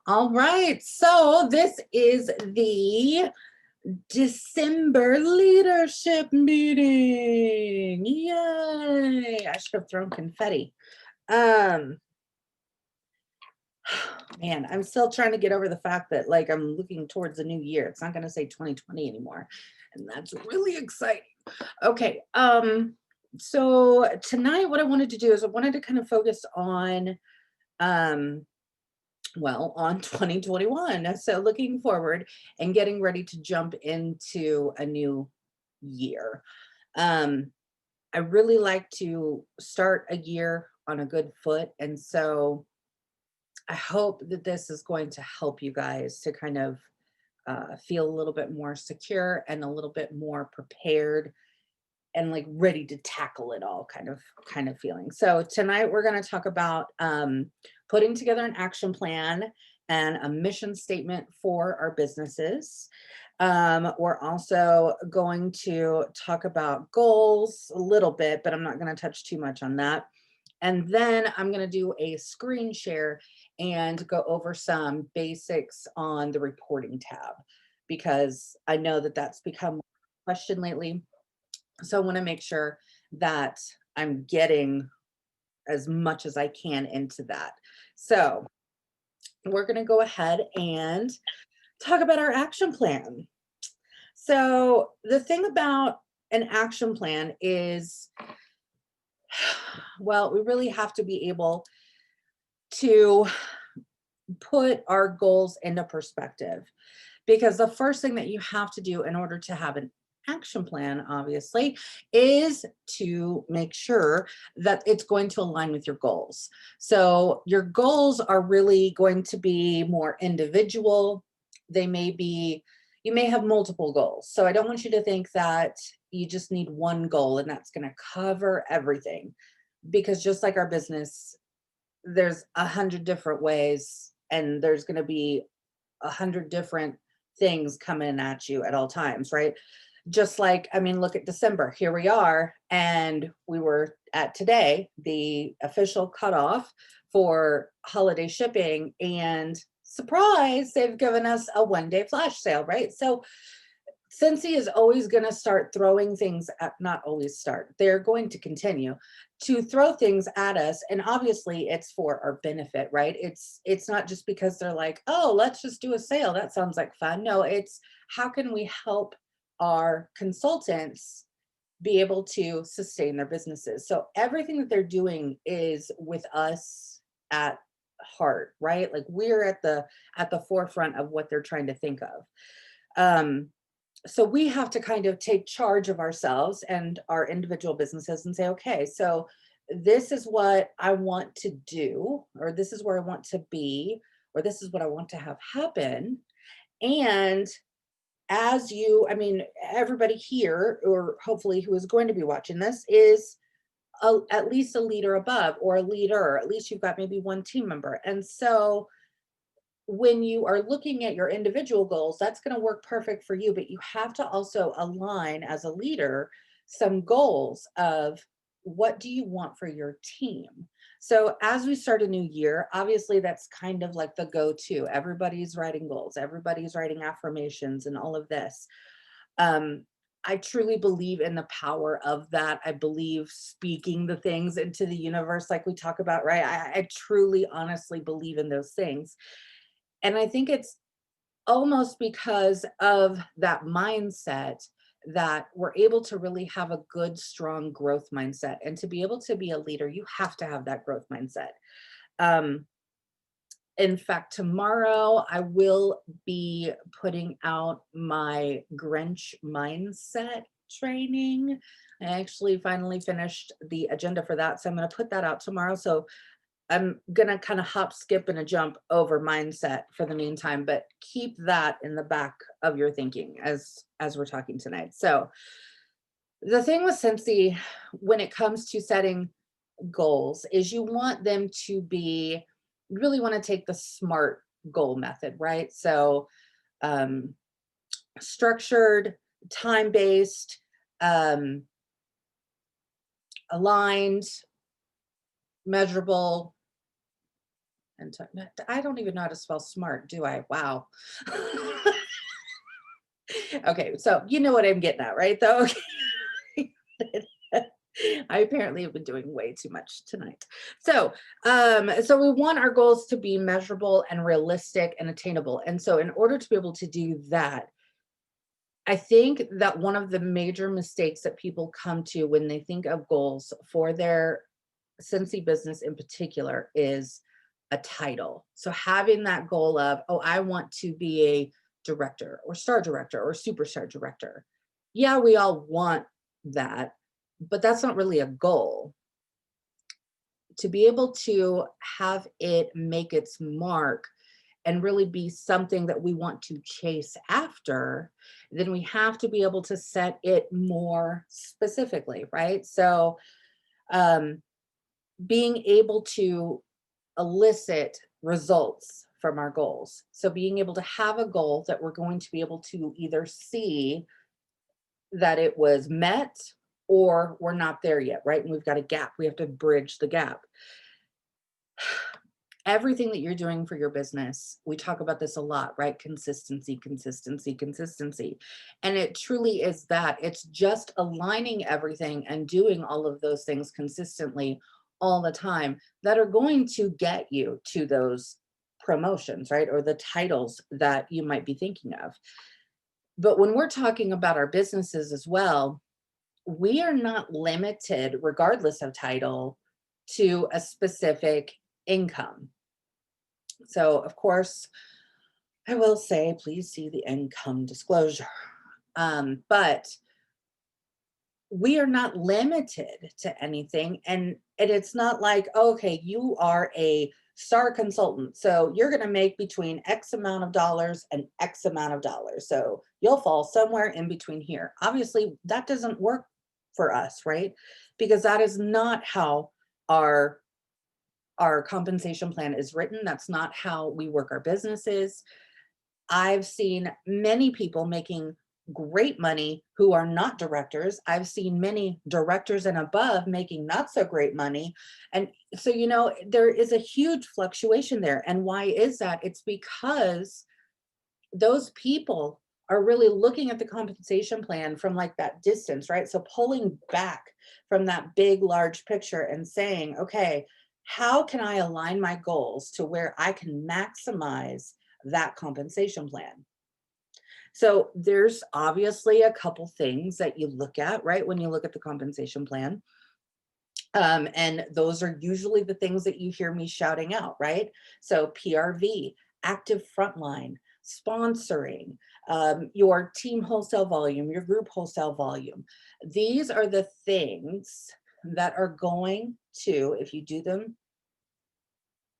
All right, so this is the December leadership meeting. Yay! I should have thrown confetti. Um, man, I'm still trying to get over the fact that like I'm looking towards the new year. It's not going to say 2020 anymore, and that's really exciting. Okay, so tonight what I wanted to do is I wanted to kind of focus on um on 2021. So looking forward and getting ready to jump into a new year. Um, I really like to start a year on a good foot. And so I hope that this is going to help you guys to kind of feel a little bit more secure and a little bit more prepared and like ready to tackle it all kind of feeling. So tonight we're going to talk about putting together an action plan and a mission statement for our businesses. We're also going to talk about goals a little bit, but I'm not going to touch too much on that. And then I'm going to do a screen share and go over some basics on the reporting tab because I know that that's become a question lately. So I want to make sure that I'm getting as much as I can into that. So we're going to go ahead and talk about our action plan. So the thing about an action plan is, well, we really have to be able to put our goals into perspective because the first thing that you have to do in order to have an action plan, obviously, is to make sure that it's going to align with your goals. So your goals are really going to be more individual. They may be, you may have multiple goals. So I don't want you to think that you just need one goal and that's going to cover everything. Because just like our business, there's 100 different ways and there's going to be 100 different things coming at you at all times, right? Just like, I mean, look at December. Here we are, and we were at today, the official cutoff for holiday shipping, and surprise, they've given us a 1-day flash sale, right? So Scentsy is always going to start throwing things at, not always start, they're going to continue to throw things at us. And obviously it's for our benefit, right? It's not just because they're like, oh, let's just do a sale. That sounds like fun. No, it's how can we help our consultants be able to sustain their businesses? So everything that they're doing is with us at heart, right? Like we're at the forefront of what they're trying to think of. So we have to kind of take charge of ourselves and our individual businesses and say, okay, so this is what I want to do, or this is where I want to be, or this is what I want to have happen. And as you, I mean, everybody here, or hopefully who is going to be watching this, is at least a leader above or a leader. At least you've got maybe one team member. And so when you are looking at your individual goals, that's going to work perfect for you, but you have to also align as a leader some goals of what do you want for your team. So as we start a new year, obviously that's kind of like the go-to. Everybody's writing goals, everybody's writing affirmations and all of this. I truly believe in the power of that. I believe speaking the things into the universe, like we talk about, right? I truly, honestly believe in those things. And I think it's almost because of that mindset that we're able to really have a good, strong growth mindset. And to be able to be a leader, you have to have that growth mindset. Um, in fact, tomorrow I will be putting out my Grinch mindset training. I actually finally finished the agenda for that. So I'm going to put that out tomorrow. So I'm gonna kind of hop, skip, and a jump over mindset for the meantime, but keep that in the back of your thinking as we're talking tonight. So the thing with Scentsy when it comes to setting goals is you want them to be, you really want to take the SMART goal method, right? So um, structured, time-based, um, aligned, measurable, And I don't even know how to spell smart, do I? Wow. Okay, so you know what I'm getting at, right? Though. Okay. I apparently have been doing way too much tonight. So we want our goals to be measurable and realistic and attainable. And so in order to be able to do that, I think that one of the major mistakes that people come to when they think of goals for their Scentsy business in particular is a title. So having that goal of, oh, I want to be a director or star director or superstar director. Yeah, we all want that, but that's not really a goal. To be able to have it make its mark and really be something that we want to chase after, then we have to be able to set it more specifically, right? So, um, being able to elicit results from our goals. So, being able to have a goal that we're going to be able to either see that it was met or we're not there yet, right? And we've got a gap. We have to bridge the gap. Everything that you're doing for your business, we talk about this a lot, right? Consistency, consistency, consistency. And it truly is that. It's just aligning everything and doing all of those things consistently all the time that are going to get you to those promotions, right? Or the titles that you might be thinking of. But when we're talking about our businesses as well, we are not limited, regardless of title, to a specific income. So, of course, I will say, please see the income disclosure. But we are not limited to anything. And it's not like, okay, you are a star consultant. So you're going to make between X amount of dollars and X amount of dollars. So you'll fall somewhere in between here. Obviously, that doesn't work for us, right? Because that is not how our compensation plan is written. That's not how we work our businesses. I've seen many people making great money who are not directors. I've seen many directors and above making not so great money. And so, there is a huge fluctuation there. And why is that? It's because those people are really looking at the compensation plan from like that distance, right? So pulling back from that big, large picture and saying, okay, how can I align my goals to where I can maximize that compensation plan? So there's obviously a couple things that you look at, right? When you look at the compensation plan. And those are usually the things that you hear me shouting out, right? So PRV, active frontline, sponsoring, your team wholesale volume, your group wholesale volume. These are the things that are going to, if you do them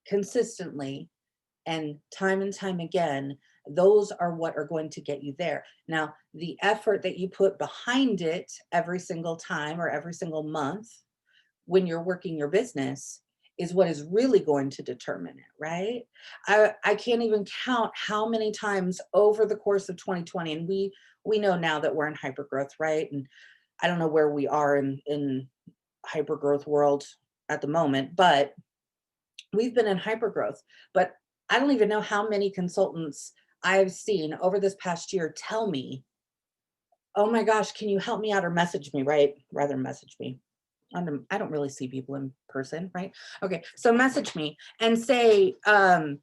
consistently and time again, those are what are going to get you there. Now, the effort that you put behind it every single time or every single month when you're working your business is what is really going to determine it, right? I can't even count how many times over the course of 2020, and we know now that we're in hypergrowth, right? And I don't know where we are in hypergrowth world at the moment, but we've been in hypergrowth. But I don't even know how many consultants I've seen over this past year tell me, oh my gosh, can you help me out or message me, right? Rather message me. I don't really see people in person, right? Okay, so message me and say, oh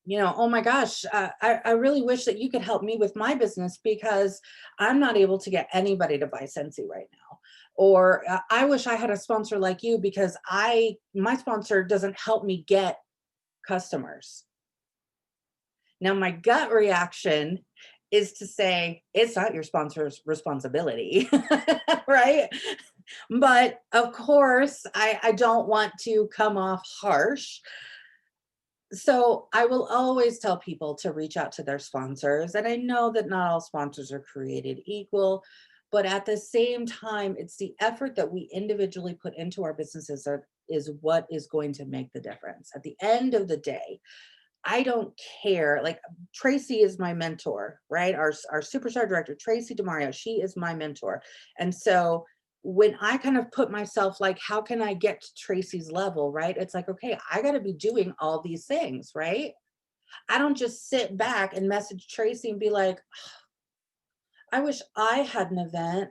my gosh, I really wish that you could help me with my business because I'm not able to get anybody to buy Scentsy right now. Or I wish I had a sponsor like you because my sponsor doesn't help me get customers. Now, my gut reaction is to say, it's not your sponsor's responsibility, right? But of course, I don't want to come off harsh. So I will always tell people to reach out to their sponsors. And I know that not all sponsors are created equal, but at the same time, it's the effort that we individually put into our businesses that is what is going to make the difference. At the end of the day, I don't care. Like Tracy is my mentor, right? Our superstar director, Tracy DeMario, she is my mentor. And so when I kind of put myself like, how can I get to Tracy's level, right? It's like, okay, I got to be doing all these things, right? I don't just sit back and message Tracy and be like, I wish I had an event.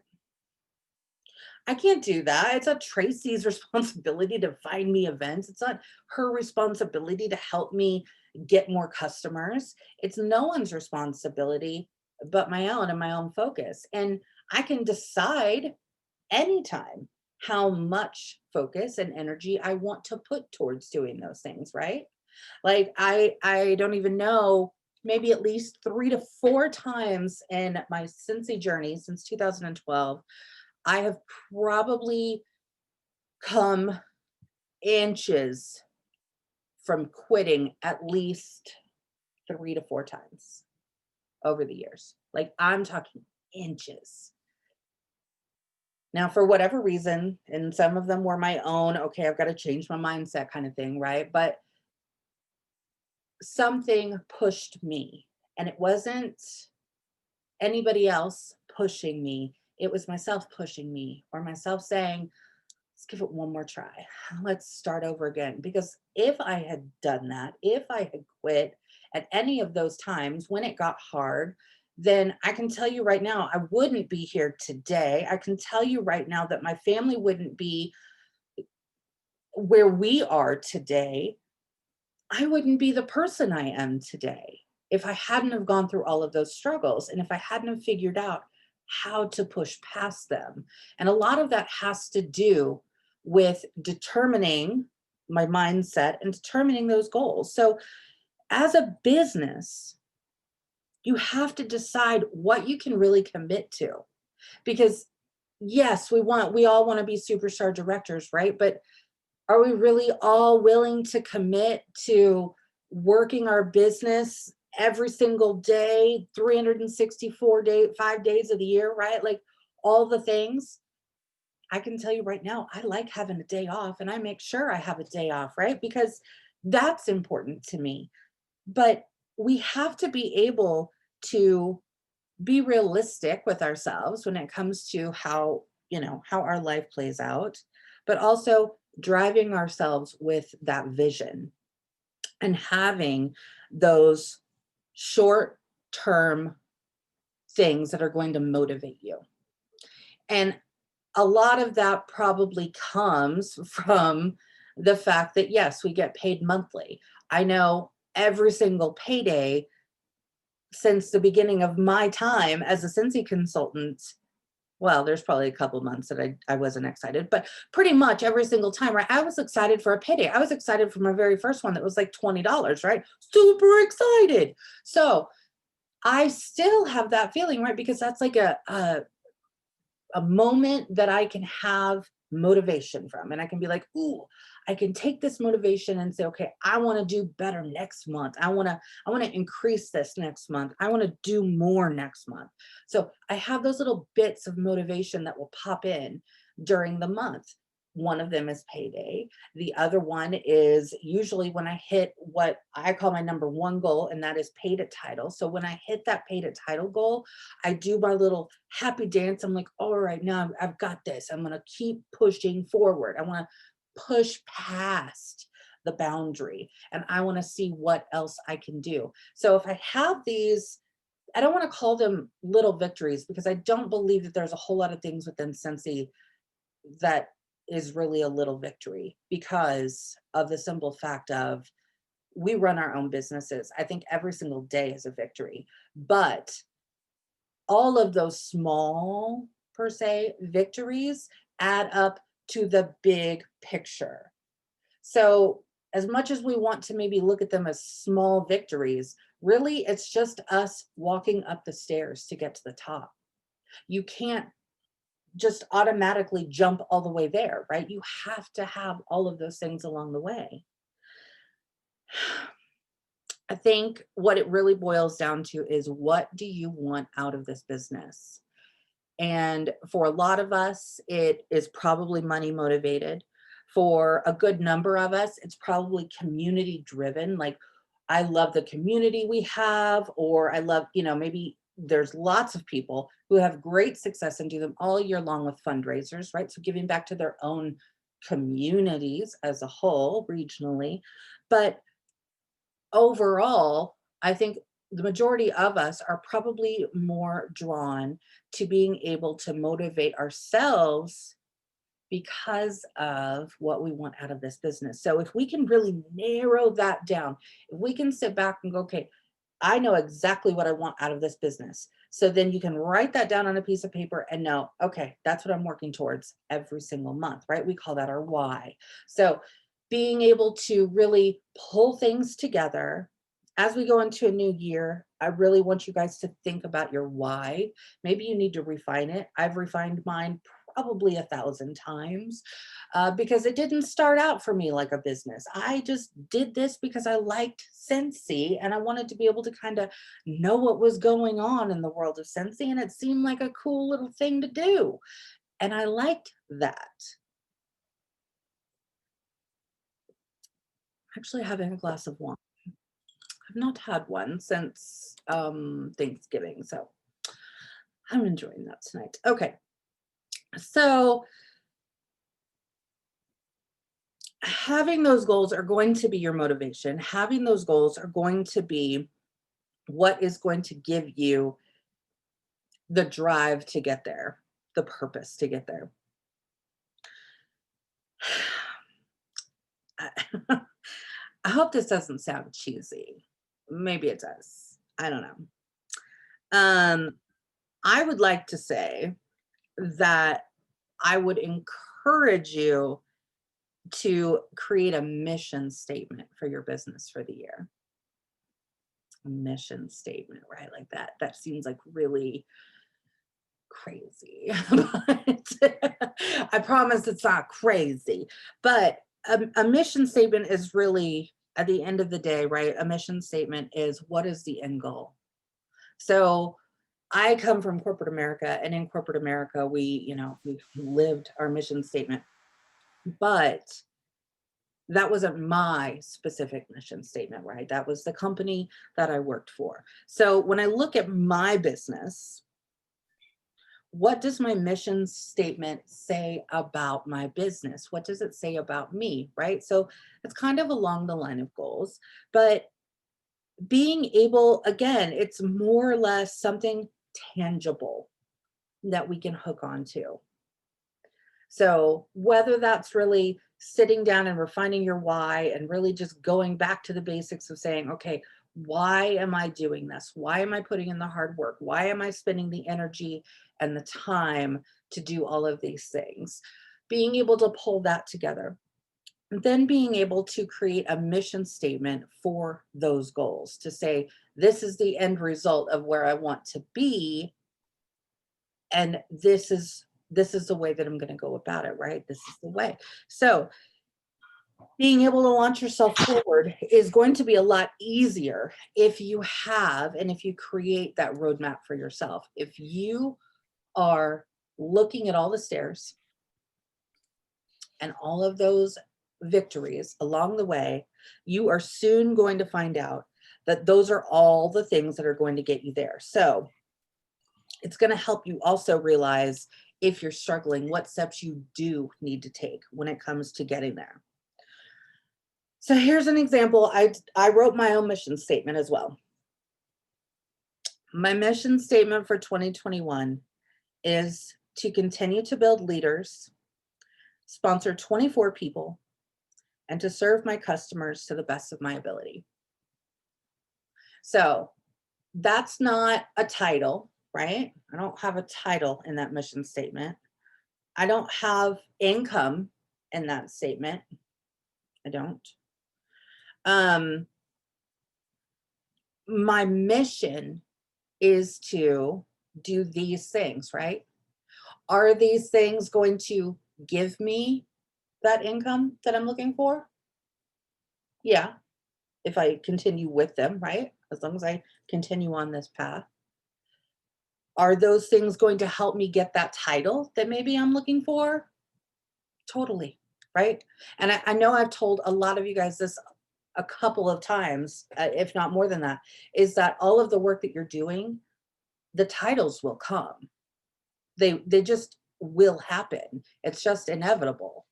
I can't do that. It's not Tracy's responsibility to find me events. It's not her responsibility to help me get more customers. It's no one's responsibility but my own and my own focus. And I can decide anytime how much focus and energy I want to put towards doing those things, right? Like I don't even know, maybe at least 3 to 4 times in my Scentsy journey since 2012, I have probably come inches from quitting at least 3 to 4 times over the years. Like I'm talking inches. Now, for whatever reason, and some of them were my own, okay, I've got to change my mindset kind of thing, right? But something pushed me, and it wasn't anybody else pushing me. It was myself pushing me, or myself saying, let's give it one more try. Let's start over again. Because if I had done that, if I had quit at any of those times when it got hard, then I can tell you right now, I wouldn't be here today. I can tell you right now that my family wouldn't be where we are today. I wouldn't be the person I am today if I hadn't have gone through all of those struggles and if I hadn't have figured out how to push past them. And a lot of that has to do with determining my mindset and determining those goals. So as a business, you have to decide what you can really commit to, because yes, we all want to be superstar directors, right? But are we really all willing to commit to working our business every single day, 364 days, 5 days of the year, right? Like all the things. I can tell you right now, I like having a day off and I make sure I have a day off, right? Because that's important to me. But we have to be able to be realistic with ourselves when it comes to how our life plays out, but also driving ourselves with that vision and having those short term things that are going to motivate you. And a lot of that probably comes from the fact that, yes, we get paid monthly. I know every single payday since the beginning of my time as a Scentsy consultant, well, there's probably a couple months that I wasn't excited, but pretty much every single time, right? I was excited for a payday. I was excited for my very first one that was like $20, right? Super excited. So I still have that feeling, right? Because that's like a moment that I can have motivation from. And I can be like, ooh, I can take this motivation and say, okay, I want to do better next month. I want to increase this next month. I want to do more next month. So I have those little bits of motivation that will pop in during the month. One of them is payday. The other one is usually when I hit what I call my number one goal, and that is paid at title. So when I hit that paid at title goal, I do my little happy dance. I'm like, all right, now I've got this. I'm going to keep pushing forward. I want to push past the boundary and I want to see what else I can do. So if I have these, I don't want to call them little victories because I don't believe that there's a whole lot of things within Scentsy that is really a little victory because of the simple fact of we run our own businesses. I think every single day is a victory, but all of those small, per se, victories add up to the big picture. So, as much as we want to maybe look at them as small victories, really it's just us walking up the stairs to get to the top. You can't just automatically jump all the way there, right? You have to have all of those things along the way. I think what it really boils down to is, what do you want out of this business? And for a lot of us, it is probably money motivated. For a good number of us, it's probably community driven. Like, I love the community we have, or I love, maybe there's lots of people who have great success and do them all year long with fundraisers, right? So giving back to their own communities as a whole, regionally. But overall, I think the majority of us are probably more drawn to being able to motivate ourselves because of what we want out of this business. So if we can really narrow that down, if we can sit back and go, okay, I know exactly what I want out of this business. So then you can write that down on a piece of paper and know, okay, that's what I'm working towards every single month, right? We call that our why. So being able to really pull things together as we go into a new year, I really want you guys to think about your why. Maybe you need to refine it. I've refined mine probably 1,000 times because it didn't start out for me like a business. I just did this because I liked Scentsy and I wanted to be able to kind of know what was going on in the world of Scentsy, and it seemed like a cool little thing to do. And I liked that. Actually having a glass of wine. I've not had one since Thanksgiving, so I'm enjoying that tonight. Okay, so having those goals are going to be your motivation. Having those goals are going to be what is going to give you the drive to get there, the purpose to get there. I I hope this doesn't sound cheesy. Maybe it does. I don't know. Um, I would like to say that I would encourage you to create a mission statement for your business for the year. A mission statement, right? Like that. That seems like really crazy. But I promise it's not crazy. But a mission statement is really, at the end of the day, right? A mission statement is, what is the end goal? So I come from corporate America, and in corporate America, we lived our mission statement, but that wasn't my specific mission statement, right? That was the company that I worked for. So when I look at my business, what does my mission statement say about my business? What does it say about me, right? So it's kind of along the line of goals, but being able, again, it's more or less something tangible that we can hook onto. So whether that's really sitting down and refining your why and really just going back to the basics of saying, okay, why am I doing this? Why am I putting in the hard work? Why am I spending the energy and the time to do all of these things? Being able to pull that together. And then being able to create a mission statement for those goals to say, this is the end result of where I want to be. And this is the way that I'm going to go about it, right? This is the way. So being able to launch yourself forward is going to be a lot easier if you have and if you create that roadmap for yourself. If you are looking at all the stairs and all of those victories along the way, you are soon going to find out that those are all the things that are going to get you there. So it's going to help you also realize, if you're struggling, what steps you do need to take when it comes to getting there. So here's an example. I wrote my own mission statement as well. My mission statement for 2021 is to continue to build leaders, sponsor 24 people, and to serve my customers to the best of my ability. So that's not a title, right? I don't have a title in that mission statement. I don't have income in that statement. I don't. My mission is to do these things, right? Are these things going to give me that income that I'm looking for? Yeah, if I continue with them, right? As long as I continue on this path. Are those things going to help me get that title that maybe I'm looking for? Totally, right? And I know I've told a lot of you guys this a couple of times, if not more than that, is that all of the work that you're doing the titles will come. They just will happen. It's just inevitable.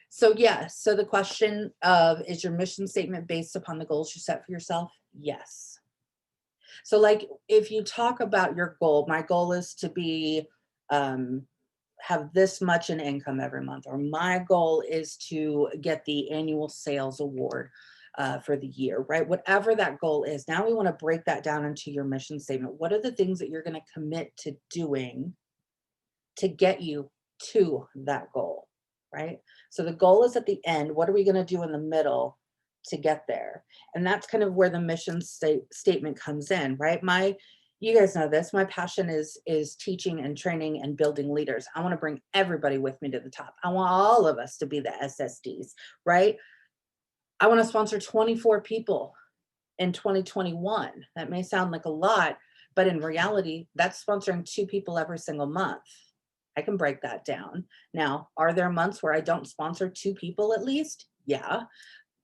So yes, so the question of, is your mission statement based upon the goals you set for yourself? Yes. So like if you talk about your goal, my goal is to be have this much in income every month, or my goal is to get the annual sales award for the year, right? Whatever that goal is, now we want to break that down into your mission statement. What are the things that you're going to commit to doing to get you to that goal, right? So the goal is at the end. What are we going to do in the middle to get there? And that's kind of where the mission statement comes in, right? You guys know this, my passion is teaching and training and building leaders. I want to bring everybody with me to the top. I want all of us to be the SSDs, right? I want to sponsor 24 people in 2021. That may sound like a lot, but in reality, that's sponsoring 2 people every single month. I can break that down. Now, are there months where I don't sponsor 2 people at least? Yeah.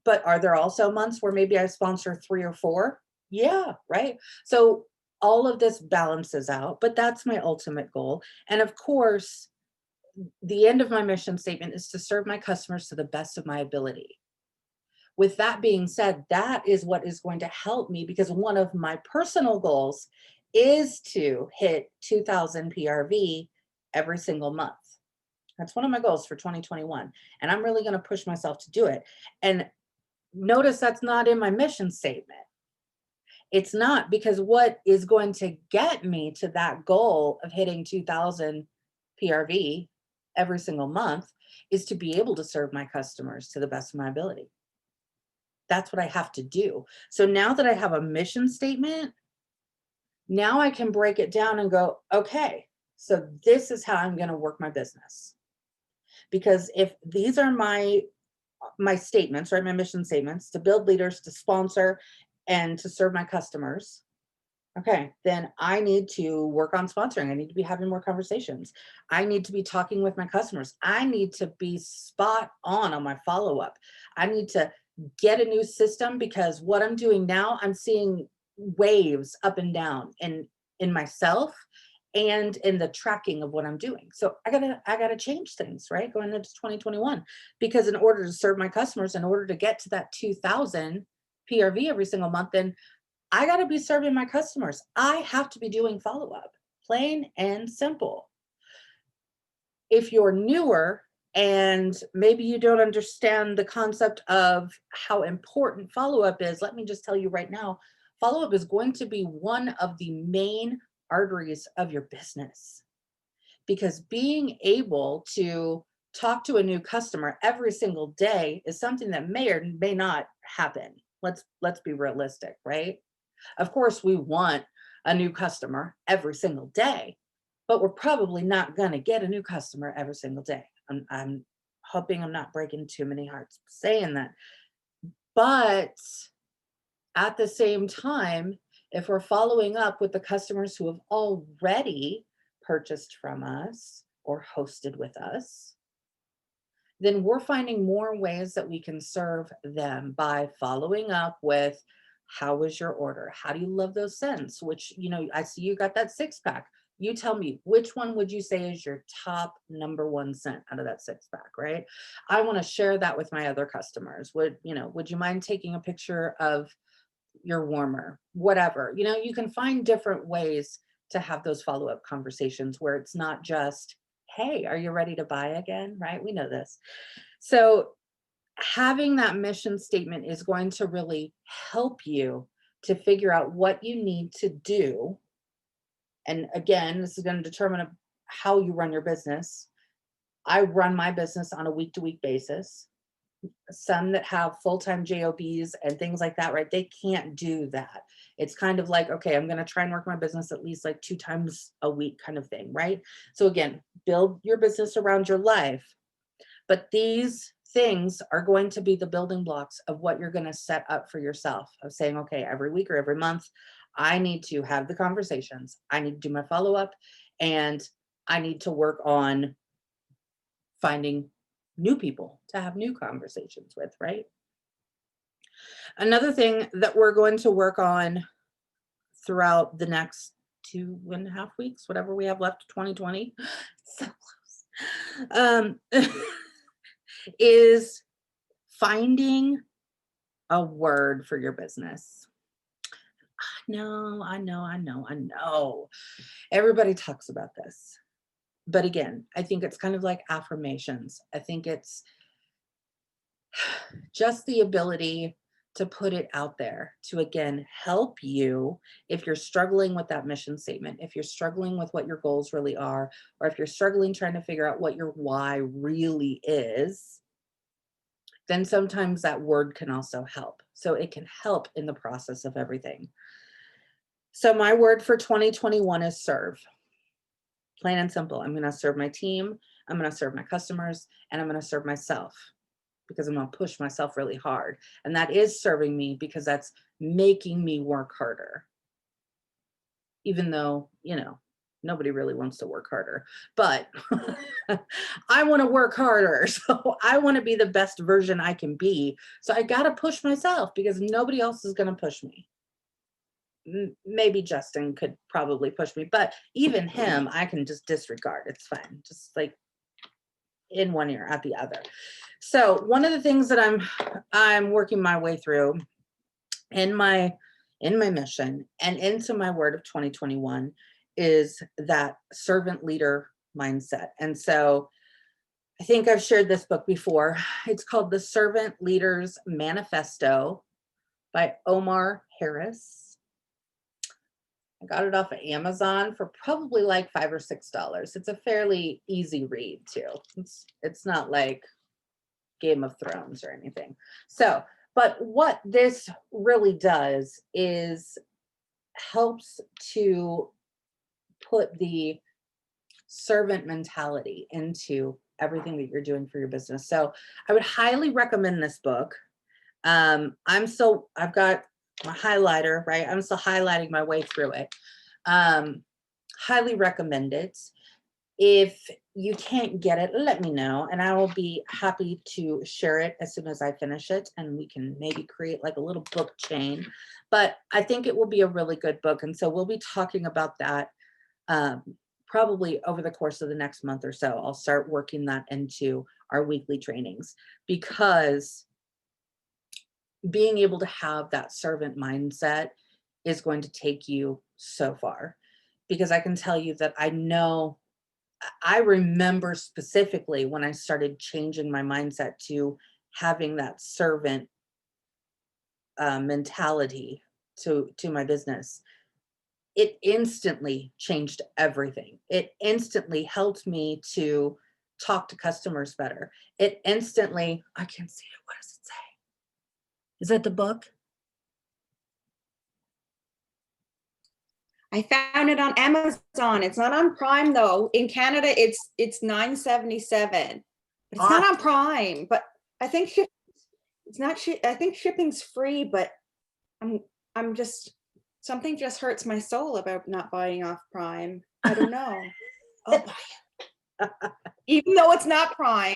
But are there also months where maybe I sponsor 3 or 4? Yeah, right? So all of this balances out, but that's my ultimate goal. And of course, the end of my mission statement is to serve my customers to the best of my ability. With that being said, that is what is going to help me, because one of my personal goals is to hit 2,000 PRV every single month. That's one of my goals for 2021. And I'm really going to push myself to do it. And notice that's not in my mission statement. It's not, because what is going to get me to that goal of hitting 2,000 PRV every single month is to be able to serve my customers to the best of my ability. That's what I have to do. So now that I have a mission statement, now I can break it down and go, okay, so this is how I'm going to work my business. Because if these are my statements, right, my mission statements, to build leaders, to sponsor, and to serve my customers, okay, then I need to work on sponsoring. I need to be having more conversations. I need to be talking with my customers. I need to be spot on my follow-up. I need to get a new system, because what I'm doing now, I'm seeing waves up and down in myself and in the tracking of what I'm doing. So I gotta change things, right? Going into 2021, because in order to serve my customers, in order to get to that 2,000 PRV every single month, then I got to be serving my customers. I have to be doing follow-up, plain and simple. If you're newer and maybe you don't understand the concept of how important follow-up is, let me just tell you right now, follow-up is going to be one of the main arteries of your business, because being able to talk to a new customer every single day is something that may or may not happen. Let's be realistic, right? Of course, we want a new customer every single day, but we're probably not going to get a new customer every single day. I'm hoping I'm not breaking too many hearts saying that. But at the same time, if we're following up with the customers who have already purchased from us or hosted with us, then we're finding more ways that we can serve them by following up with, how was your order? How do you love those scents? Which, I see you got that 6-pack. You tell me, which one would you say is your top #1 scent out of that 6-pack, right? I want to share that with my other customers. Would you mind taking a picture of your warmer? Whatever. You can find different ways to have those follow-up conversations where it's not just, hey, are you ready to buy again? Right? We know this. So having that mission statement is going to really help you to figure out what you need to do. And again, this is going to determine how you run your business. I run my business on a week-to-week basis. Some that have full-time JOBs and things like that, right? They can't do that. It's kind of like, okay, I'm going to try and work my business at least like 2 times a week kind of thing, right? So again, build your business around your life. But these things are going to be the building blocks of what you're going to set up for yourself, of saying, okay, every week or every month, I need to have the conversations. I need to do my follow-up, and I need to work on finding new people to have new conversations with, right? Another thing that we're going to work on throughout the next 2.5 weeks, whatever we have left, 2020, so close, is finding a word for your business. I know. Everybody talks about this. But again, I think it's kind of like affirmations. I think it's just the ability to put it out there to, again, help you if you're struggling with that mission statement, if you're struggling with what your goals really are, or if you're struggling trying to figure out what your why really is, then sometimes that word can also help. So it can help in the process of everything. So my word for 2021 is serve. Plain and simple. I'm going to serve my team. I'm going to serve my customers, and I'm going to serve myself, because I'm going to push myself really hard. And that is serving me because that's making me work harder. Even though, nobody really wants to work harder, but I want to work harder. So I want to be the best version I can be. So I got to push myself because nobody else is going to push me. Maybe Justin could probably push me, but even him, I can just disregard. It's fine. Just like in one ear, out the other. So one of the things that I'm working my way through in my mission and into my word of 2021 is that servant leader mindset. And so I think I've shared this book before. It's called The Servant Leader's Manifesto by Omar Harris. I got it off of Amazon for probably like $5 or $6. It's a fairly easy read too. It's not like Game of Thrones or anything. So, but what this really does is helps to put the servant mentality into everything that you're doing for your business. So I would highly recommend this book. I've got my highlighter, right? I'm still highlighting my way through it. Highly recommend it. If you can't get it, let me know, and I will be happy to share it as soon as I finish it, and we can maybe create like a little book chain. But I think it will be a really good book, and so we'll be talking about that probably over the course of the next month or so. I'll start working that into our weekly trainings, because being able to have that servant mindset is going to take you so far. Because I can tell you that I remember specifically when I started changing my mindset to having that servant mentality to my business. It instantly changed everything. It instantly helped me to talk to customers better. It instantly, I can't see it. What does it say? Is that the book? I found it on Amazon. It's not on Prime though. In Canada, it's $9.77. It's not on Prime, but I think I think shipping's free, but I'm just, something just hurts my soul about not buying off Prime. I don't know. I'll buy it. Even though it's not Prime,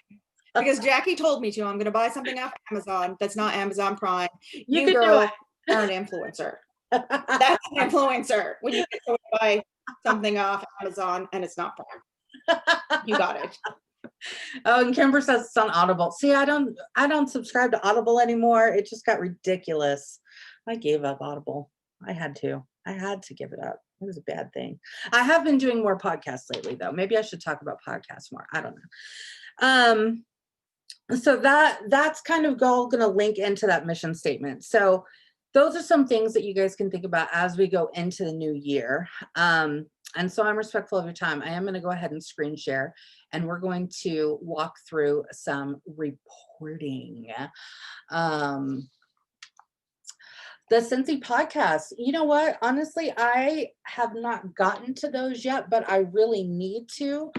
because Jacqui told me to. I'm going to buy something off Amazon that's not Amazon Prime. You girl are an influencer. That's an influencer when you get to buy something off Amazon and it's not Prime. You got it. Oh, and Kimber says it's on Audible. See, I don't subscribe to Audible anymore. It just got ridiculous. I gave up Audible. I had to give it up. It was a bad thing. I have been doing more podcasts lately though. Maybe I should talk about podcasts more. I don't know. So that's kind of all going to link into that mission statement. So those are some things that you guys can think about as we go into the new year. And so I'm respectful of your time. I am going to go ahead and screen share, and we're going to walk through some reporting. The Scentsy podcast, you know what? Honestly, I have not gotten to those yet, but I really need to.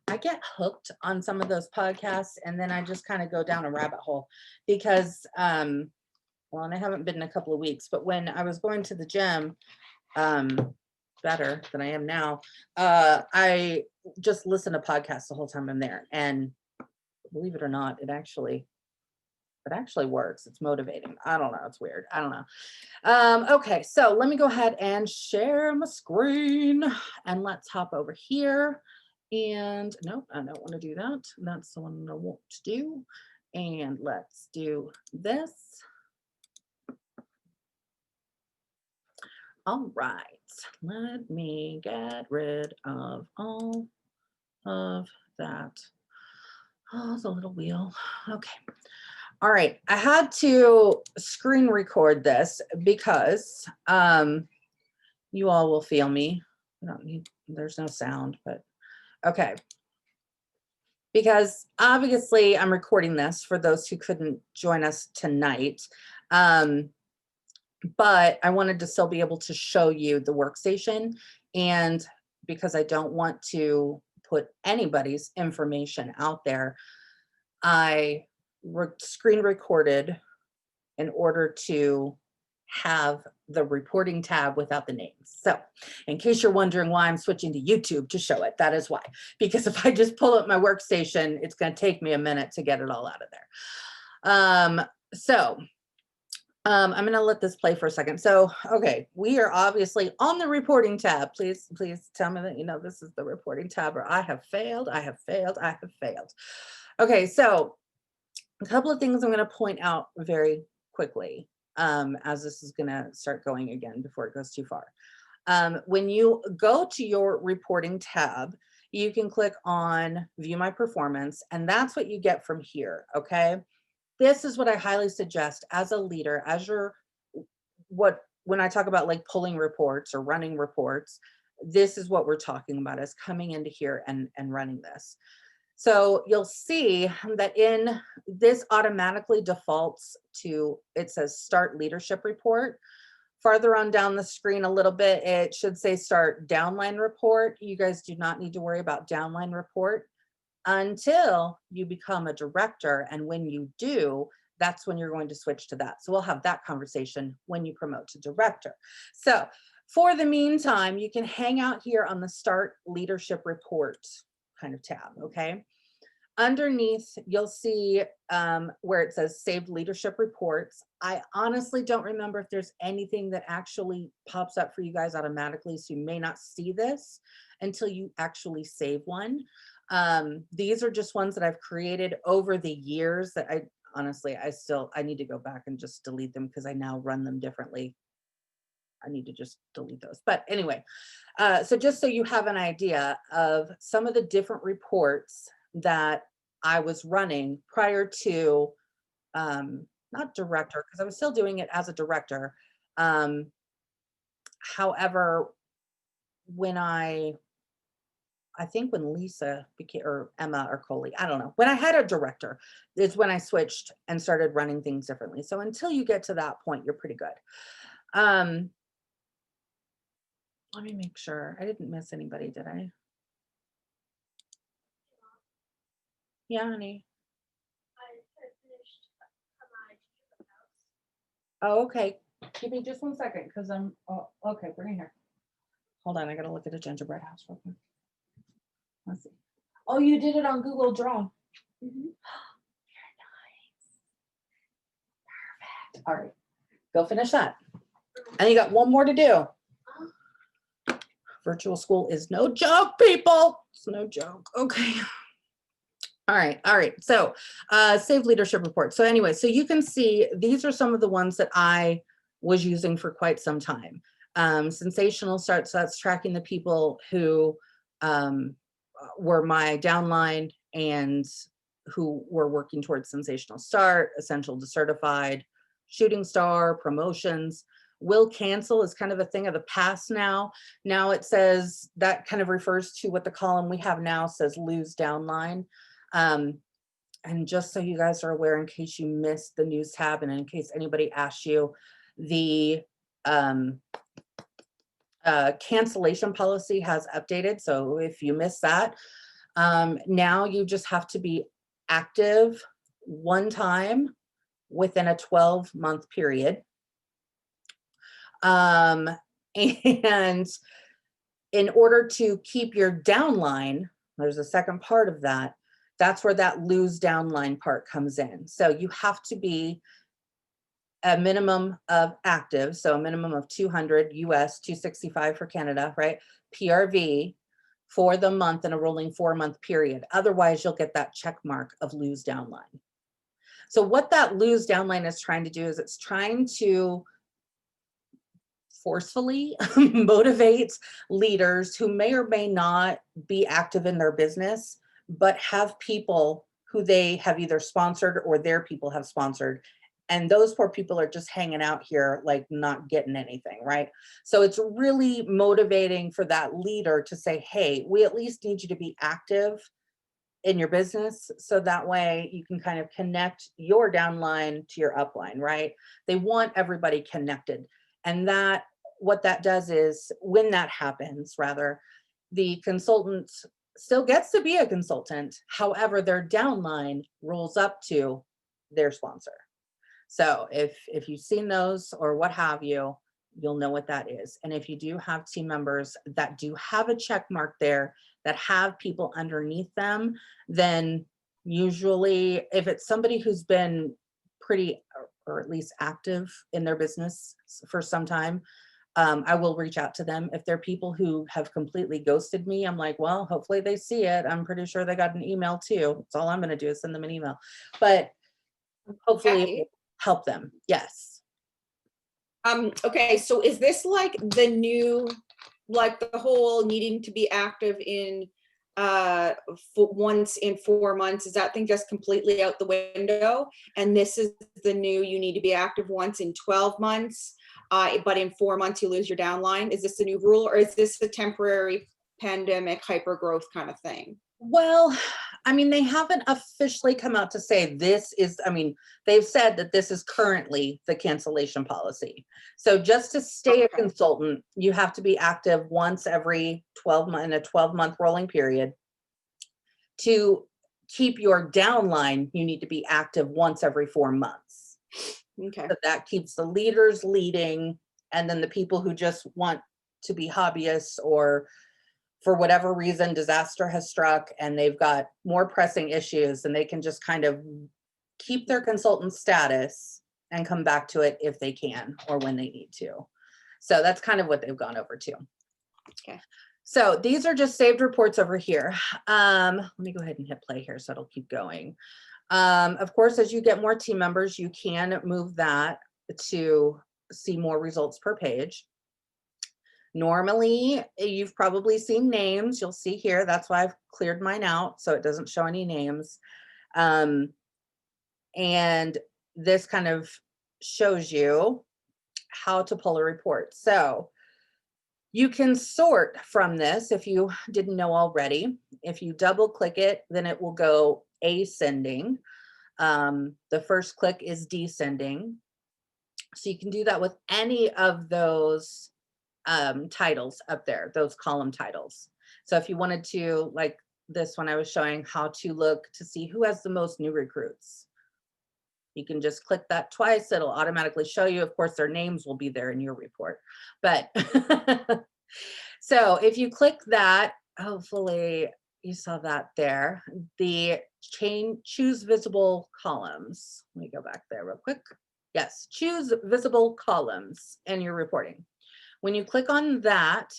I get hooked on some of those podcasts, and then I just kind of go down a rabbit hole because, well, and I haven't been in a couple of weeks, but when I was going to the gym, better than I am now, I just listen to podcasts the whole time I'm there. And believe it or not, it actually It actually works. It's motivating. I don't know. It's weird. I don't know. Okay, so let me go ahead and share my screen and let's hop over here. And nope, I don't want to do that. That's the one I want to do. And let's do this. All right, let me get rid of all of that. Oh, the little wheel. Okay. All right, I had to screen record this because you all will feel me. I don't need, there's no sound, but okay. Because obviously I'm recording this for those who couldn't join us tonight. But I wanted to still be able to show you the workstation, and because I don't want to put anybody's information out there, I screen recorded in order to have the reporting tab without the names. So in case you're wondering why I'm switching to YouTube to show it, that is why. Because if I just pull up my workstation, it's going to take me a minute to get it all out of there. I'm going to let this play for a second. So, okay, we are obviously on the reporting tab. Please tell me that you know this is the reporting tab, or I have failed, I have failed, I have failed. Okay, so a couple of things I'm going to point out very quickly as this is going to start going again before it goes too far. When you go to your reporting tab, you can click on View My Performance, and that's what you get from here, okay? This is what I highly suggest as a leader, as your, when I talk about like pulling reports or running reports, this is what we're talking about, is coming into here and running this. So you'll see that in this automatically defaults to, it says Start Leadership Report. Farther on down the screen a little bit, it should say Start Downline Report. You guys do not need to worry about Downline Report until you become a director. And when you do, that's when you're going to switch to that. So we'll have that conversation when you promote to director. So for the meantime, you can hang out here on the Start Leadership Report kind of tab, okay? Underneath, you'll see where it says Saved Leadership Reports. I honestly don't remember if there's anything that actually pops up for you guys automatically, so you may not see this until you actually save one. These are just ones that I've created over the years that I honestly, I need to go back and just delete them because I now run them differently. I need to just delete those. But anyway, so just so you have an idea of some of the different reports that I was running prior to, not director, because I was still doing it as a director. However, when I think when Lisa became, or Emma or Coley, I don't know, when I had a director is when I switched and started running things differently. So until you get to that point, you're pretty good. Let me make sure I didn't miss anybody, did I? Yeah, honey. Oh, okay. Give me just 1 second because I'm, oh, okay, bring it here. Hold on, I gotta look at a gingerbread house real quick. Let's see. Oh, you did it on Google Draw. Very nice. Perfect. All right, go finish that. And you got one more to do. Virtual school is no joke, people. It's no joke. Okay. All right. So Save Leadership Report. So anyway, so you can see these are some of the ones that I was using for quite some time. Sensational Start, so that's tracking the people who were my downline and who were working towards Sensational Start, Essential to Certified, Shooting Star, promotions. Will cancel is kind of a thing of the past now. Now it says, that kind of refers to what the column we have now says lose downline. And just so you guys are aware, in case you missed the news tab and in case anybody asks you, the cancellation policy has updated. So if you miss that, now you just have to be active one time within a 12-month period. And in order to keep your downline, there's a second part of that, That's where that lose downline part comes in. So you have to be a minimum of active, so a minimum of 200 US, 265 for Canada, right? PRV for the month in a rolling 4-month period. Otherwise, you'll get that check mark of lose downline. So what that lose downline is trying to do is it's trying to forcefully motivate leaders who may or may not be active in their business, but have people who they have either sponsored or their people have sponsored. And those poor people are just hanging out here, like not getting anything, right? So it's really motivating for that leader to say, hey, we at least need you to be active in your business. So that way you can kind of connect your downline to your upline, right? They want everybody connected. And that, what that does is when that happens, rather, the consultant still gets to be a consultant. However, their downline rolls up to their sponsor. So if you've seen those or what have you, you'll know what that is. And if you do have team members that do have a check mark there, that have people underneath them, then usually if it's somebody who's been pretty or at least active in their business for some time, I will reach out to them. If they're people who have completely ghosted me, I'm like, well, hopefully they see it. I'm pretty sure they got an email too. That's all I'm going to do is send them an email. But hopefully it will help them. Yes. Okay, so is this like the new, like the whole needing to be active in once in 4 months, is that thing just completely out the window? And this is the new, you need to be active once in 12 months, but in 4 months you lose your downline? Is this the new rule, or is this a temporary pandemic hyper growth kind of thing? Well, I mean, they haven't officially come out to say this is, I mean, they've said that this is currently the cancellation policy. So just to stay a consultant, you have to be active once every 12 months in a 12-month rolling period. To keep your downline, you need to be active once every 4 months. Okay. So that keeps the leaders leading, and then the people who just want to be hobbyists, or for whatever reason, disaster has struck and they've got more pressing issues, and they can just kind of keep their consultant status and come back to it if they can or when they need to. So that's kind of what they've gone over to. Okay. So these are just saved reports over here. Let me go ahead and hit play here so it'll keep going. Of course, as you get more team members, you can move that to see more results per page. Normally, you've probably seen names. You'll see here. That's why I've cleared mine out so it doesn't show any names. And this kind of shows you how to pull a report. So you can sort from this if you didn't know already. If you double click it, then it will go ascending. The first click is descending. So you can do that with any of those titles up there, those column titles. So if you wanted to, like this one I was showing, how to look to see who has the most new recruits, you can just click that twice. It'll automatically show you. Of course, their names will be there in your report. But so if you click that, hopefully you saw that there, the choose visible columns. Let me go back there real quick. Yes, choose visible columns in your reporting. When you click on that,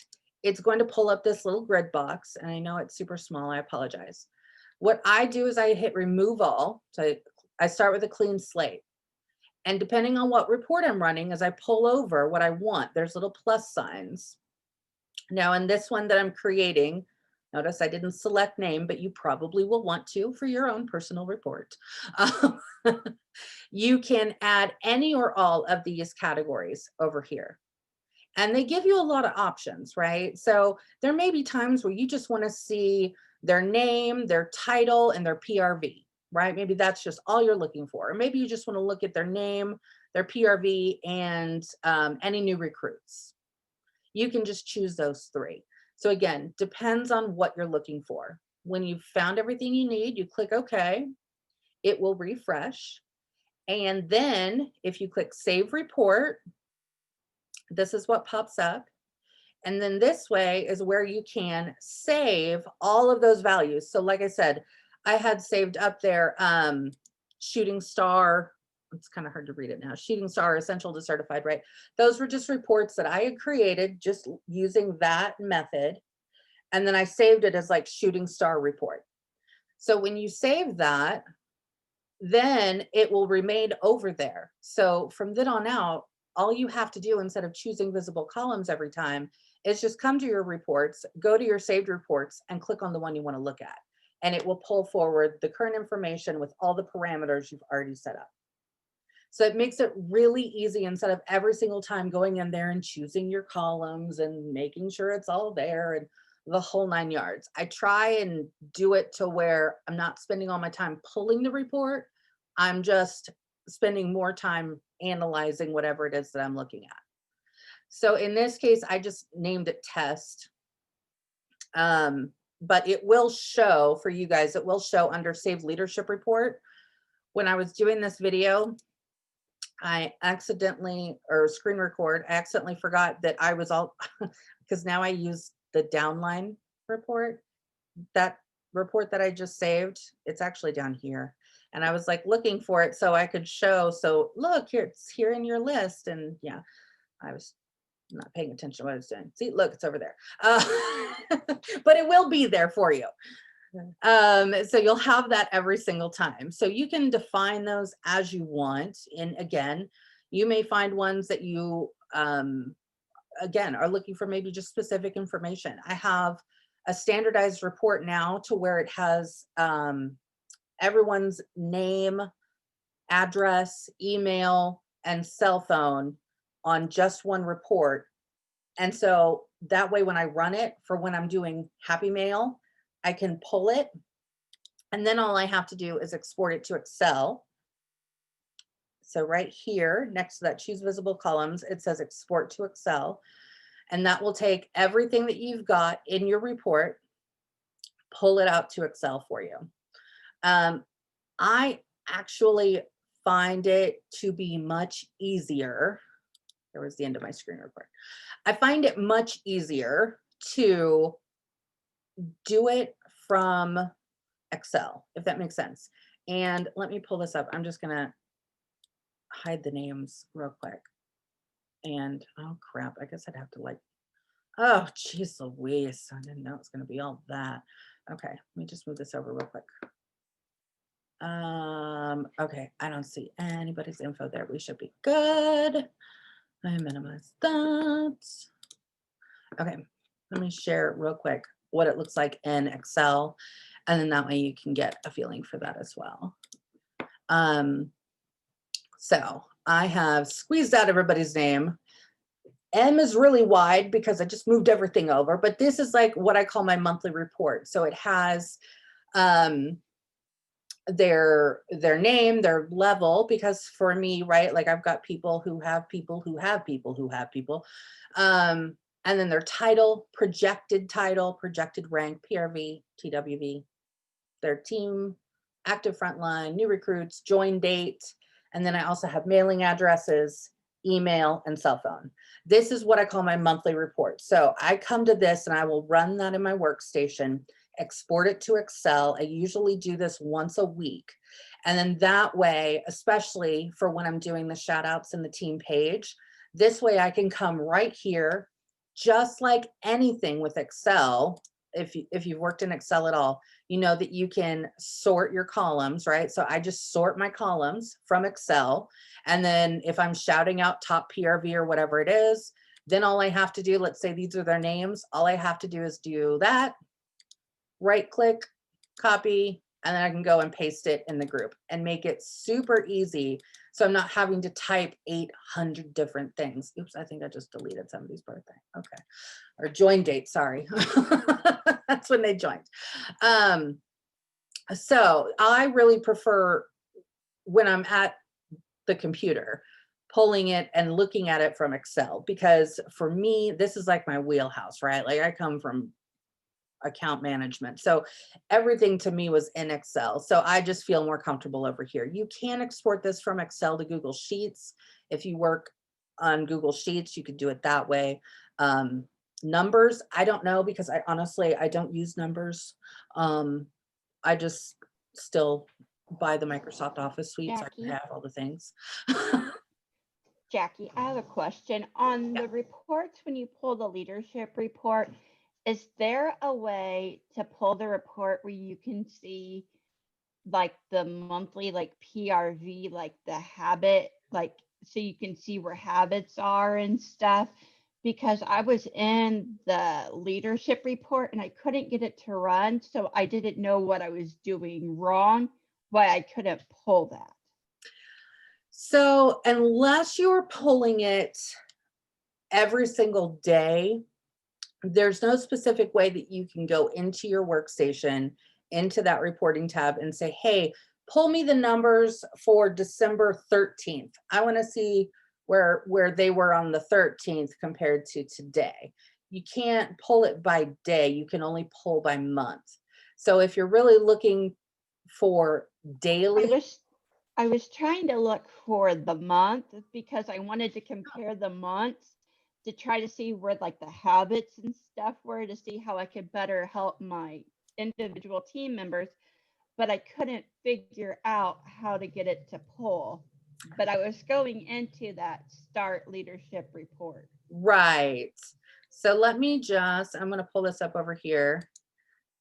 it's going to pull up this little grid box, and I know it's super small, I apologize. What I do is I hit remove all. So I start with a clean slate. And depending on what report I'm running, as I pull over what I want, there's little plus signs. Now in this one that I'm creating, notice I didn't select name, but you probably will want to for your own personal report. You can add any or all of these categories over here. And they give you a lot of options, right? So there may be times where you just want to see their name, their title, and their PRV, right? Maybe that's just all you're looking for. Or maybe you just want to look at their name, their PRV, and any new recruits. You can just choose those 3. So again, depends on what you're looking for. When you've found everything you need, you click OK. It will refresh. And then if you click Save Report, this is what pops up. And then this way is where you can save all of those values. So like I said, I had saved up there, Shooting Star. It's kind of hard to read it now. Shooting Star, Essential to Certified, right? Those were just reports that I had created just using that method. And then I saved it as like Shooting Star report. So when you save that, then it will remain over there. So from then on out, all you have to do instead of choosing visible columns every time is just come to your reports, go to your saved reports and click on the one you want to look at. And it will pull forward the current information with all the parameters you've already set up. So it makes it really easy instead of every single time going in there and choosing your columns and making sure it's all there and the whole 9 yards. I try and do it to where I'm not spending all my time pulling the report. I'm just spending more time analyzing whatever it is that I'm looking at. So in this case, I just named it test. But it will show for you guys, it will show under Save Leadership Report. When I was doing this video, I accidentally, or screen record, I accidentally forgot that I was all, because now I use the downline report. That report that I just saved, it's actually down here. And I was like looking for it so I could show, so look here, it's here in your list. And yeah, I was not paying attention to what I was doing. See, look, it's over there. But it will be there for you. So you'll have that every single time. So you can define those as you want. And again, you may find ones that you, again, are looking for maybe just specific information. I have a standardized report now to where it has everyone's name, address, email, and cell phone on just one report. And so that way, when I run it for when I'm doing Happy Mail, I can pull it. And then all I have to do is export it to Excel. So right here, next to that choose visible columns, it says export to Excel. And that will take everything that you've got in your report, pull it out to Excel for you. I actually find it to be much easier. There was the end of my screen report. I find it much easier to do it from Excel, if that makes sense. And let me pull this up. I'm just gonna hide the names real quick. And oh crap, I guess I'd have to like, oh geez Louise, I didn't know it's gonna be all that. Okay, let me just move this over real quick. Okay, I don't see anybody's info there. We should be good. I minimize that. Okay, let me share real quick what it looks like in Excel. And then that way you can get a feeling for that as well. So I have squeezed out everybody's name. M is really wide because I just moved everything over, but this is like what I call my monthly report. So it has their name, their level, because for me, right, like I've got people who have people who have people who have people. And then their title, projected rank, PRV, TWV, their team, active frontline, new recruits, join date. And then I also have mailing addresses, email, and cell phone. This is what I call my monthly report. So I come to this and I will run that in my workstation, export it to Excel. I usually do this once a week. And then that way, especially for when I'm doing the shout outs in the team page, this way I can come right here, just like anything with Excel. If you've worked in Excel at all, you know that you can sort your columns, right? So I just sort my columns from Excel. And then if I'm shouting out top PRV or whatever it is, then all I have to do, let's say these are their names. All I have to do is do that, right click, copy, and then I can go and paste it in the group and make it super easy. So I'm not having to type 800 different things. Oops, I think I just deleted somebody's birthday. Okay. Or join date, sorry. That's when they joined. So I really prefer when I'm at the computer, pulling it and looking at it from Excel, because for me, this is like my wheelhouse, right? Like I come from account management. So everything to me was in Excel. So I just feel more comfortable over here. You can export this from Excel to Google Sheets. If you work on Google Sheets, you could do it that way. Numbers, I don't know, because I honestly, I don't use numbers. I just still buy the Microsoft Office suite so I can Jacqui? have all the things. Jacqui, I have a question. On Yeah. the reports, when you pull the leadership report, is there a way to pull the report where you can see like the monthly, like PRV, like the habit, like so you can see where habits are and stuff? Because I was in the leadership report and I couldn't get it to run, so I didn't know what I was doing wrong, why I couldn't pull that. So unless you're pulling it every single day, there's no specific way that you can go into your workstation, into that reporting tab and say, hey, pull me the numbers for December 13th. I want to see where they were on the 13th compared to today. You can't pull it by day. You can only pull by month. So if you're really looking for daily, I was trying to look for the month because I wanted to compare the months to try to see where like the habits and stuff were to see how I could better help my individual team members, but I couldn't figure out how to get it to pull. But I was going into that start leadership report. right. So let me just, I'm going to pull this up over here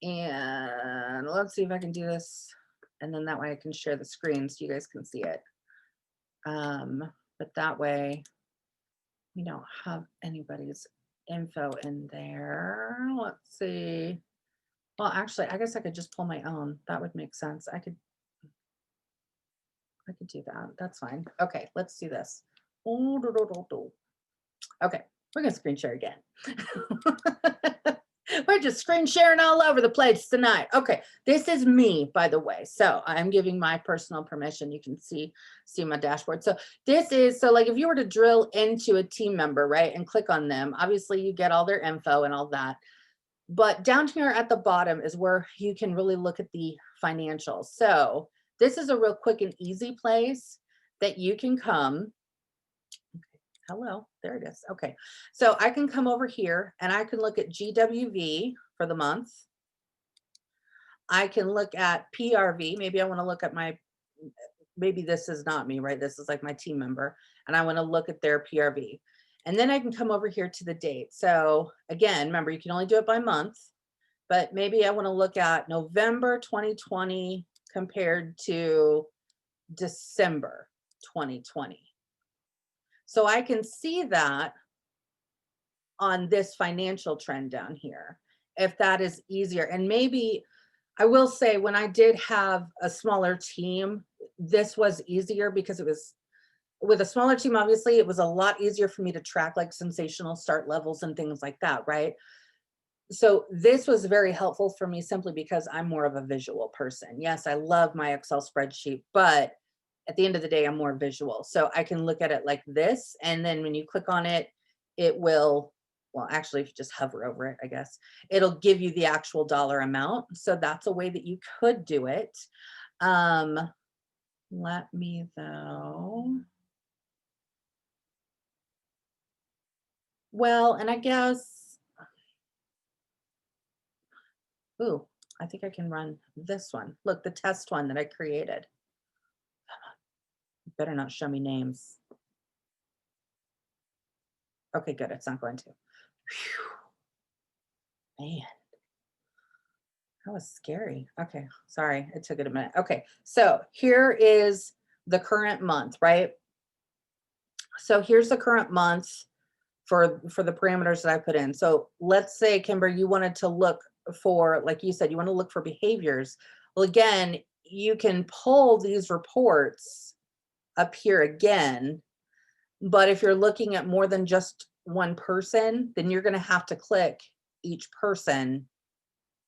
and let's see if I can do this. And then that way I can share the screen so you guys can see it. But that way we don't have anybody's info in there. Let's see. Well, actually, I guess I could just pull my own. That would make sense. I could do that. That's fine. Okay, let's do this. Okay, we're gonna screen share again. We're just screen sharing all over the place tonight. Okay, this is me, by the way. So I'm giving my personal permission. You can see my dashboard. So this is, so like if you were to drill into a team member, right, and click on them, obviously you get all their info and all that. But down here at the bottom is where you can really look at the financials. So this is a real quick and easy place that you can come. Hello, there it is. Okay, so I can come over here and I can look at GWV for the month. I can look at PRV. Maybe I want to look at my, maybe this is not me, right? This is like my team member and I want to look at their PRV. And then I can come over here to the date. So again, remember, you can only do it by month, but maybe I want to look at November 2020 compared to December 2020. So I can see that on this financial trend down here, if that is easier. And maybe I will say when I did have a smaller team, this was easier because it was with a smaller team, obviously it was a lot easier for me to track like sensational start levels and things like that, right? So this was very helpful for me simply because I'm more of a visual person. Yes, I love my Excel spreadsheet, but at the end of the day, I'm more visual. So I can look at it like this. And then when you click on it, it will, well, actually, if you just hover over it, I guess, it'll give you the actual dollar amount. So that's a way that you could do it. Let me though. Well, and I guess, ooh, I think I can run this one. Look, the test one that I created. Better not show me names. Okay, good. It's not going to. Whew. Man, that was scary. Okay, sorry. It took it a minute. Okay, so here is the current month, right? So here's the current month for the parameters that I put in. So let's say, Kimber, you wanted to look for, like you said, you want to look for behaviors. Well, again, you can pull these reports up here again, but if you're looking at more than just one person, then you're going to have to click each person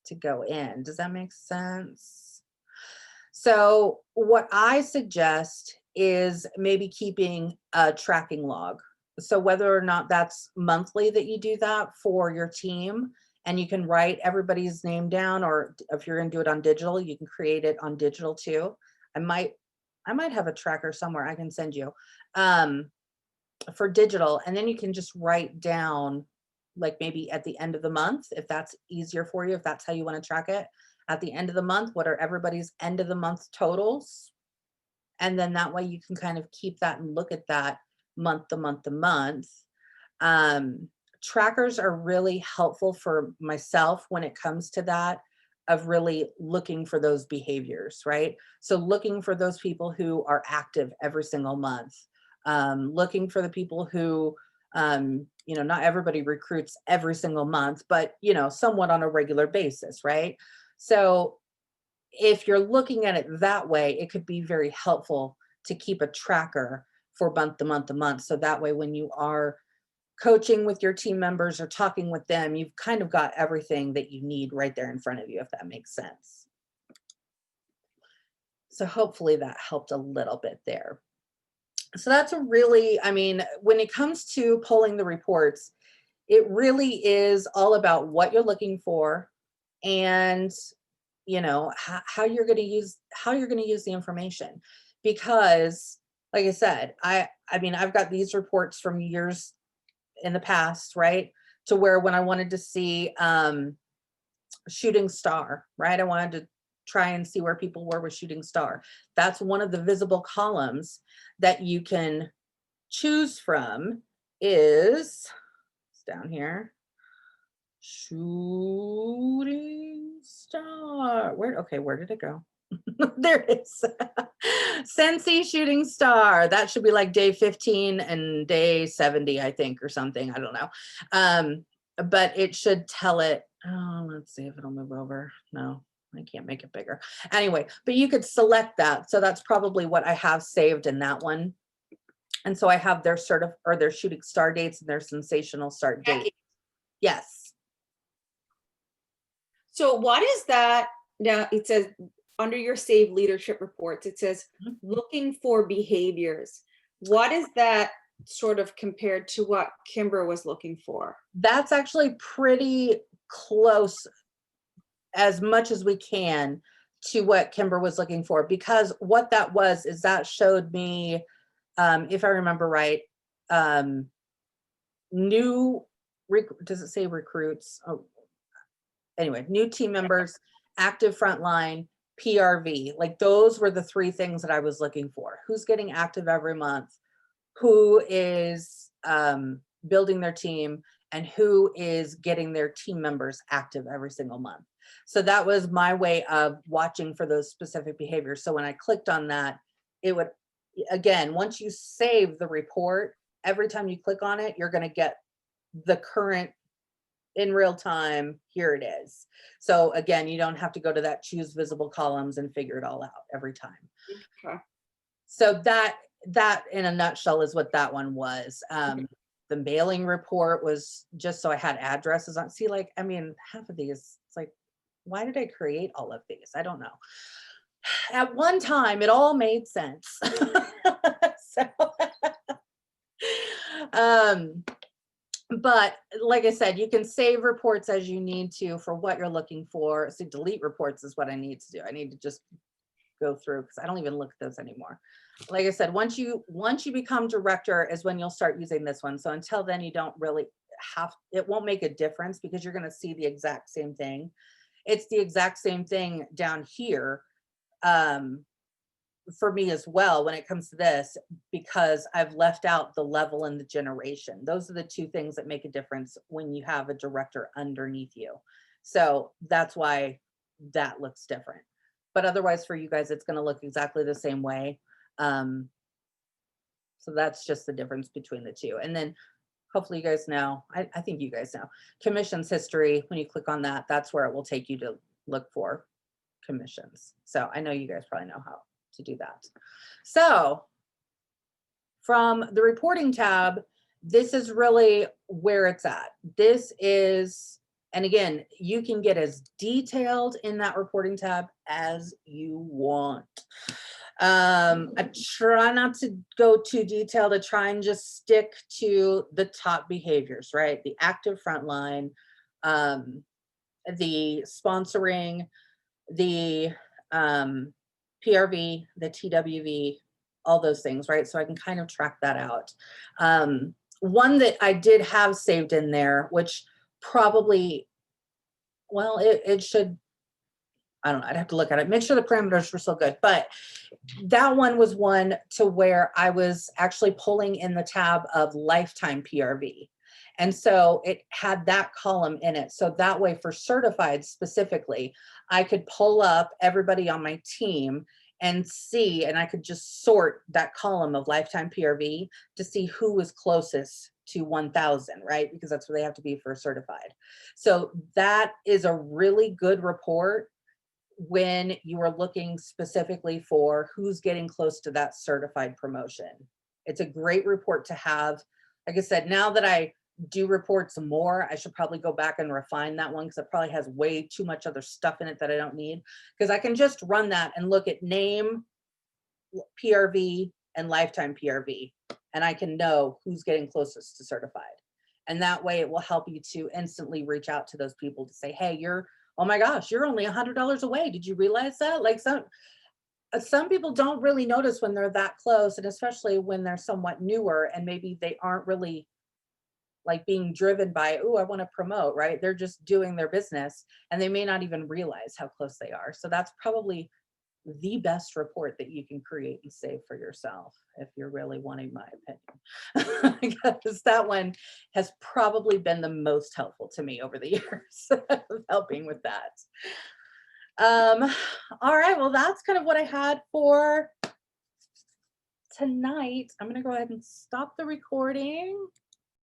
to go in. Does that make sense? So what I suggest is maybe keeping a tracking log. So whether or not that's monthly that you do that for your team, and you can write everybody's name down, or if you're going to do it on digital, you can create it on digital too. I might have a tracker somewhere I can send you for digital, and then you can just write down, like maybe at the end of the month, if that's easier for you, if that's how you want to track it. at the end of the month, what are everybody's end of the month totals? And then that way you can kind of keep that and look at that month to month to month. Trackers are really helpful for myself when it comes to that, of really looking for those behaviors, right? So looking for those people who are active every single month, looking for the people who, you know, not everybody recruits every single month, but, you know, somewhat on a regular basis, right? So if you're looking at it that way, it could be very helpful to keep a tracker for month to month to month. So that way, when you are coaching with your team members or talking with them, you've kind of got everything that you need right there in front of you, if that makes sense. So hopefully that helped a little bit there. So that's a really, I mean, when it comes to pulling the reports, it really is all about what you're looking for and, you know, how you're going to use the information. Because like I said, I mean, I've got these reports from years in the past, right? To where when I wanted to see shooting star, right? I wanted to try and see where people were with shooting star. That's one of the visible columns that you can choose from, is it's down here. Shooting star. Where did it go? There it is. Scentsy shooting star. That should be like day 15 and day 70, I think, or something. I don't know. But it should tell it. Oh, let's see if it'll move over. No, I can't make it bigger. Anyway, but you could select that. So that's probably what I have saved in that one. And so I have their their shooting star dates and their sensational start date. Yes. So what is that? Now it says under your saved leadership reports, it says looking for behaviors. What is that sort of compared to what Kimber was looking for? That's actually pretty close, as much as we can, to what Kimber was looking for, because what that was is that showed me, if I remember right, does it say recruits? Oh, anyway, new team members, active frontline, PRV. Like those were the three things that I was looking for. Who's getting active every month? Who is building their team? And who is getting their team members active every single month? So that was my way of watching for those specific behaviors. So when I clicked on that, it would, again, once you save the report, every time you click on it, you're going to get the current in real time, here it is. So again, you don't have to go to that choose visible columns and figure it all out every time. Okay. So that in a nutshell is what that one was. The mailing report was just so I had addresses on. See, like, I mean, half of these, it's like, why did I create all of these? I don't know. At one time, it all made sense. So, but like I said, you can save reports as you need to for what you're looking for. So delete reports is what I need to do. I need to just go through, because I don't even look at those anymore. Like I said, once you become director is when you'll start using this one. So until then, you don't really it won't make a difference, because you're going to see the exact same thing. It's the exact same thing down here for me as well when it comes to this, because I've left out the level and the generation. Those are the two things that make a difference when you have a director underneath you. So that's why that looks different. But otherwise for you guys, it's going to look exactly the same way. So that's just the difference between the two. And then hopefully you guys know, I think you guys know, commissions history. When you click on that, that's where it will take you to look for commissions. So I know you guys probably know how to do that. So from the reporting tab, this is really where it's at. This is, and again, you can get as detailed in that reporting tab as you want. I try not to go too detailed, to try and just stick to the top behaviors, right? The active frontline, the sponsoring, the PRV, the TWV, all those things, right? So I can kind of track that out. One that I did have saved in there, which probably, well, it should, I don't know, I'd have to look at it, make sure the parameters were still good. But that one was one to where I was actually pulling in the tab of lifetime PRV. And so it had that column in it. So that way for certified specifically, I could pull up everybody on my team and see, and I could just sort that column of lifetime PRV to see who was closest to 1,000, right? Because that's where they have to be for certified. So that is a really good report when you are looking specifically for who's getting close to that certified promotion. It's a great report to have. Like I said, now that I do reports more, I should probably go back and refine that one because it probably has way too much other stuff in it that I don't need. Because I can just run that and look at name, PRV, and lifetime PRV, and I can know who's getting closest to certified. And that way it will help you to instantly reach out to those people to say, hey, oh my gosh, you're only $100 away. Did you realize that? Like some people don't really notice when they're that close, and especially when they're somewhat newer and maybe they aren't really like being driven by, oh, I want to promote, right? They're just doing their business and they may not even realize how close they are. So that's probably the best report that you can create and save for yourself if you're really wanting my opinion. Because that one has probably been the most helpful to me over the years of helping with that. All right, well, that's kind of what I had for tonight. I'm going to go ahead and stop the recording.